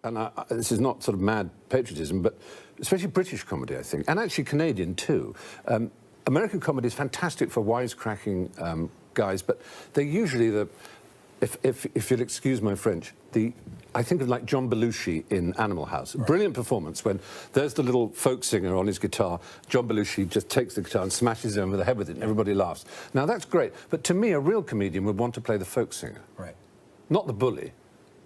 and this is not sort of mad patriotism, but especially British comedy, I think, and actually Canadian too. American comedy is fantastic for wisecracking guys, but they're usually the, if you'll excuse my French, I think of like John Belushi in Animal House. Right. Brilliant performance when there's the little folk singer on his guitar. John Belushi just takes the guitar and smashes him over the head with it, and everybody laughs. Now, that's great, but to me, a real comedian would want to play the folk singer. Right. Not the bully.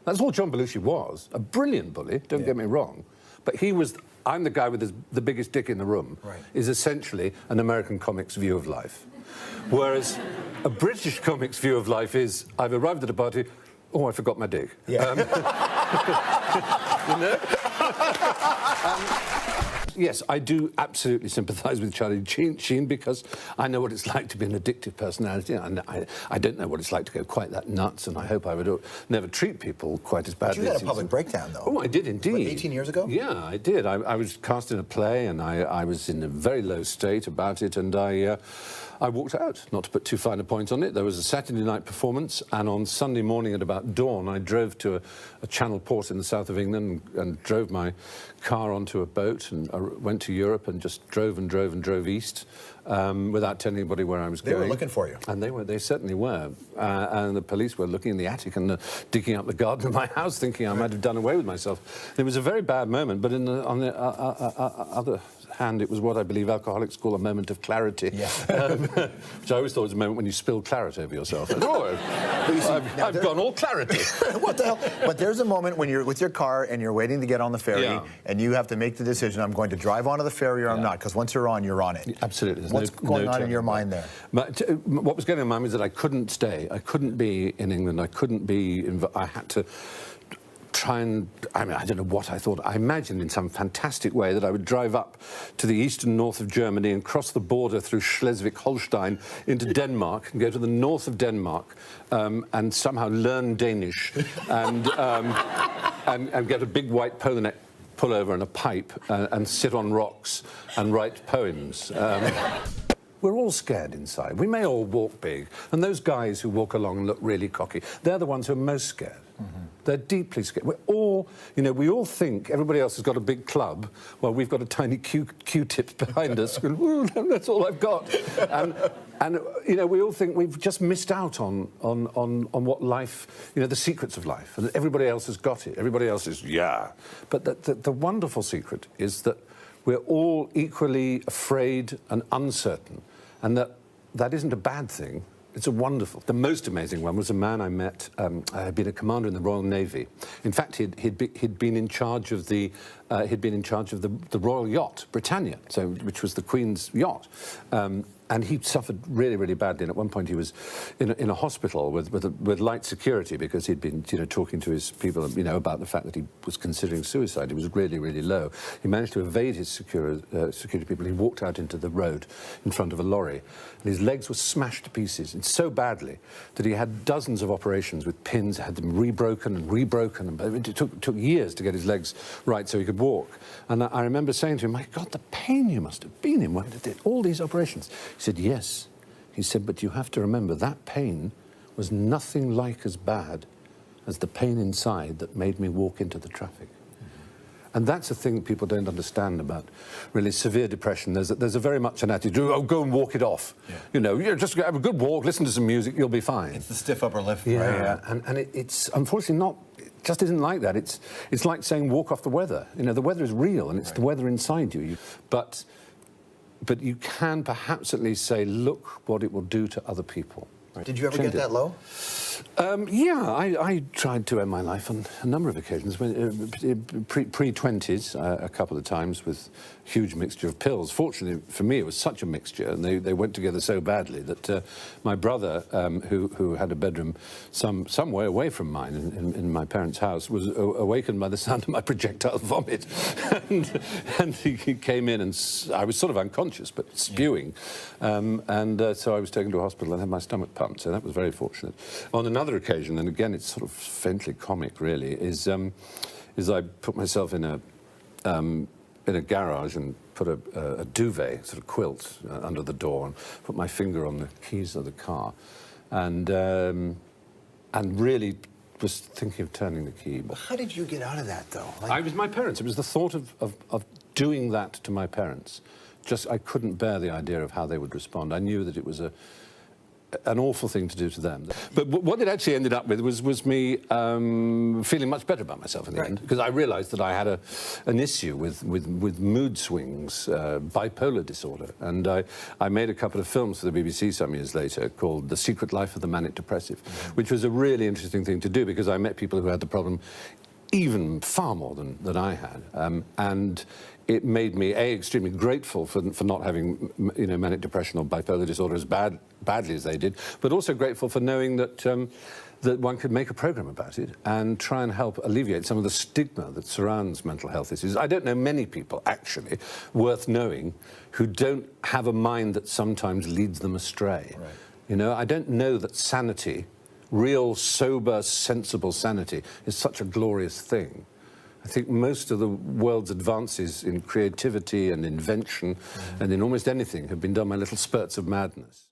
That's all John Belushi was. A brilliant bully, don't get me wrong. But he was, I'm the guy with the biggest dick in the room, is essentially an American comic's view of life. Whereas a British comic's view of life is, I've arrived at a party, oh, I forgot my dick. Yeah. You know? Yes, I do absolutely sympathise with Charlie Sheen because I know what it's like to be an addictive personality, and I don't know what it's like to go quite that nuts, and I hope I would never treat people quite as badly. But you had a public breakdown, though. Oh, I did indeed. What, 18 years ago? Yeah, I did. I was cast in a play, and I was in a very low state about it, and I walked out, not to put too fine a point on it. There was a Saturday night performance, and on Sunday morning at about dawn, I drove to a channel port in the south of England and drove my car onto a boat and went to Europe and just drove and drove and drove east without telling anybody where I was going. They were looking for you. And they certainly were. And the police were looking in the attic and digging up the garden of my house, thinking I might have done away with myself. It was a very bad moment, but on the other hand, it was what I believe alcoholics call a moment of clarity, which I always thought was a moment when you spill claret over yourself. And, I've gone all clarity. What the hell? But there's a moment when you're with your car and you're waiting to get on the ferry, and you have to make the decision, I'm going to drive onto the ferry or I'm not, because once you're on it. Absolutely. What's going on in your mind there? But, what was going on in my mind was that I couldn't stay. I couldn't be in England. I couldn't be... I had to try and... I mean, I don't know what I thought. I imagined in some fantastic way that I would drive up to the east and north of Germany and cross the border through Schleswig-Holstein into Denmark and go to the north of Denmark and somehow learn Danish and get a big white polo neck pullover and a pipe and sit on rocks and write poems. We're all scared inside. We may all walk big, and those guys who walk along and look really cocky, they're the ones who are most scared. They're deeply scared. We're all, you know, we all think everybody else has got a big club, while we've got a tiny Q-tip behind us, going, that's all I've got. And you know, we all think we've just missed out on what life, you know, the secrets of life, and everybody else has got it. Everybody else is, But the wonderful secret is that we're all equally afraid and uncertain, and that isn't a bad thing. It's a wonderful. The most amazing one was a man I met. Had been a commander in the Royal Navy. In fact, he'd been in charge of the Royal Yacht Britannia, which was the Queen's yacht. And he suffered really, really badly. And at one point, he was in a hospital with light security because he'd been, you know, talking to his people, you know, about the fact that he was considering suicide. He was really, really low. He managed to evade his security people. He walked out into the road in front of a lorry, and his legs were smashed to pieces, and so badly that he had dozens of operations with pins, had them rebroken and rebroken. And it took years to get his legs right so he could walk. And I remember saying to him, my God, the pain you must have been in when you did all these operations. He said, yes. He said, but you have to remember that pain was nothing like as bad as the pain inside that made me walk into the traffic. And that's a thing that people don't understand about really severe depression. There's a very much an attitude, oh, go and walk it off. You know, just have a good walk, listen to some music, you'll be fine. It's the stiff upper lip. Right? And it's unfortunately not, it just isn't like that. It's like saying walk off the weather. You know, the weather is real, and it's the weather inside you. But you can perhaps at least say, look what it will do to other people. Right? Did you ever get that low? I tried to end my life on a number of occasions. Pre-20s, a couple of times with huge mixture of pills. Fortunately for me, it was such a mixture, and they went together so badly that my brother, who had a bedroom some way away from mine in my parents' house, was awakened by the sound of my projectile vomit. and he came in, and I was sort of unconscious, but spewing. So I was taken to a hospital and had my stomach pumped, so that was very fortunate. On another occasion, and again it's sort of faintly comic really, is I put myself in a garage and put a duvet, sort of quilt, under the door, and put my finger on the keys of the car, and really was thinking of turning the key. But how did you get out of that, though? It was my parents. It was the thought of doing that to my parents. Just, I couldn't bear the idea of how they would respond. I knew that it was an awful thing to do to them. But what it actually ended up with was me feeling much better about myself in the end, because I realised that I had an issue with mood swings, bipolar disorder. And I made a couple of films for the BBC some years later called The Secret Life of the Manic Depressive, which was a really interesting thing to do, because I met people who had the problem even far more than I had. And it made me, extremely grateful for not having, manic depression or bipolar disorder as badly as they did, but also grateful for knowing that that one could make a program about it and try and help alleviate some of the stigma that surrounds mental health issues. I don't know many people, actually, worth knowing, who don't have a mind that sometimes leads them astray. Right. I don't know that sanity, real, sober, sensible sanity, is such a glorious thing. I think most of the world's advances in creativity and invention and in almost anything have been done by little spurts of madness.